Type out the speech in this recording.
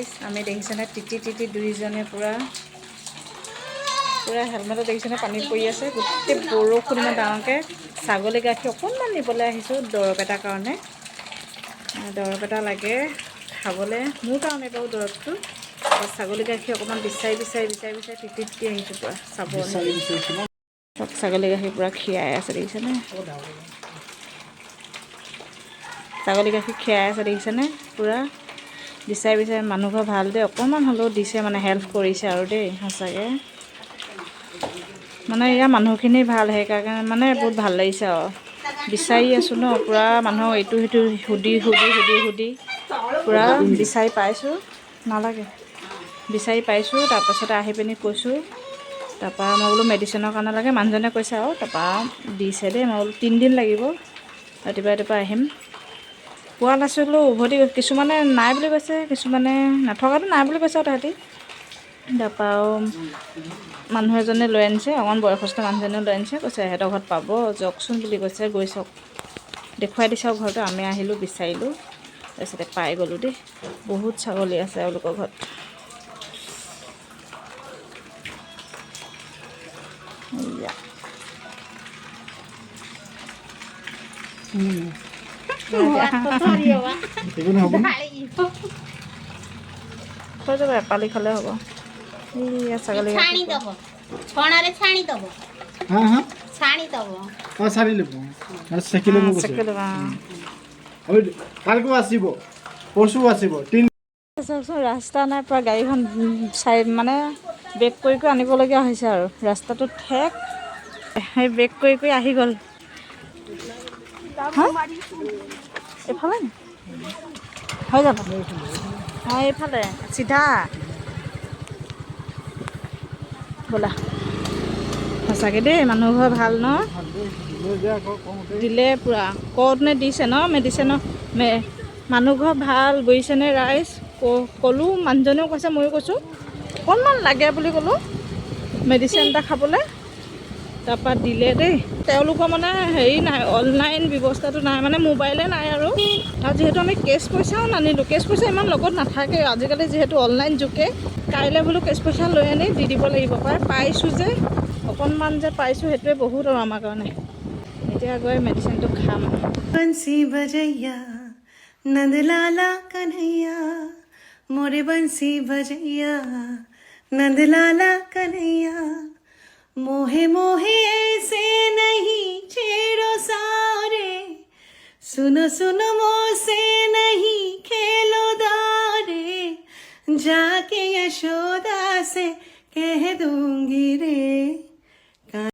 গাইছ আমি দেখিছেনে টিটি দুইজনে পুৰা হেলমেটত দেখিছেনে পানীত পৰি আছে গোটেই বৰষুণ ইমান ডাঙৰকৈ ছাগলী গাখীৰ অকণমান নিবলৈ আহিছোঁ দৰৱ এটাৰ কাৰণে দৰৱ এটা লাগে খাবলৈ মোৰ কাৰণে বাৰু দৰৱটো ছাগলী গাখীৰ অকণমান বিচাৰি টিটি আহিছোঁ পুৰা চাব চব ছাগলী গাখীৰ পুৰা খীৰাই আছে দেখিছেনে ছাগলী গাখীৰ খীৰাই আছে দেখিছেনে পুৰা বিচাৰি মানুহ ঘৰ ভাল দেই অকণমান হ'লেও দিছে মানে হেল্প কৰিছে আৰু দেই সঁচাকৈ মানে ইয়াৰ মানুহখিনি ভাল সেইকাৰণে মানে বহুত ভাল লাগিছে আৰু বিচাৰি আছোঁ ন পুৰা মানুহক এইটো সিটো সুধি পুৰা বিচাৰি পাইছোঁ নালাগে বিচাৰি পাইছোঁ তাৰপাছতে আহি পিনি কৈছোঁ তাৰপৰা মই বোলো মেডিচিনৰ কাৰণে লাগে মানুহজনে কৈছে আৰু তাৰপৰা দিছে দেই মই বোলো 3 দিন লাগিব ৰাতিপুৱা আহিম পোৱা নাছিলোঁ উভতি কিছুমানে নাই বুলি কৈছে কিছুমানে নথকাটো নাই বুলি কৈছে আৰু তাহাঁতি তাৰপৰা মানুহ এজনে লৈ আনিছে অকণমান বয়সস্থ মানুহজনে লৈ আনিছে কৈছে সিহঁতৰ ঘৰত পাব যাওকচোন বুলি কৈছে গৈ চাওক দেখুৱাই দিছে আৰু ঘৰটো আমি আহিলোঁ বিচাৰিলোঁ তাৰপিছতে পাই গ'লোঁ দেই বহুত ছাগলী আছে এওঁলোকৰ ঘৰত থৈ যাব এপালি খালে হ'ব ছাগলী ৰাস্তা নাই পৰা গাড়ীখন মানে বেক কৰি আনিবলগীয়া হৈছে আৰু ৰাস্তাটো ঠেক সেই বেক কৰি আহি গ'ল এইফালে হৈ যাব অঁ এইফালে চিধা ব'লা সঁচাকৈ দেই মানুহ ঘৰ ভাল ন দিলে পূৰা কওঁতে দিছে ন মেডিচিনৰ মানুহ ঘৰ ভাল বুজিছেনে ৰাইজ ক'লোঁ মানুহজনেও কৈছে ময়ো কৈছোঁ অকণমান লাগে বুলি ক'লোঁ মেডিচিন এটা খাবলৈ তাৰপৰা দিলে দেই তেওঁলোকৰ মানে হেৰি নাই অনলাইন ব্যৱস্থাটো নাই মানে মোবাইলে নাই আৰু যিহেতু আমি কেছ পইচাও নানিলোঁ কেছ পইচা ইমান লগত নাথাকে আজিকালি যিহেতু অনলাইন যুগে কাইলৈ বোলো কেছ পইচা লৈ আনি দি দিব লাগিব পাইছোঁ যে অকণমান যে পাইছোঁ সেইটোৱে বহুত আৰু আমাৰ কাৰণে এতিয়া গৈ মেডিচিনটো খাম बंसी बजैया नंदलाला कन्हैया मोरे बंसी बजैया नंदलाला कन्हैया मोहे मोहे ऐसे नहीं छेड़ो सारे सुनो सुनो मोसे नहीं खेलो दारे जाके यशोदा से कह दूंगी रे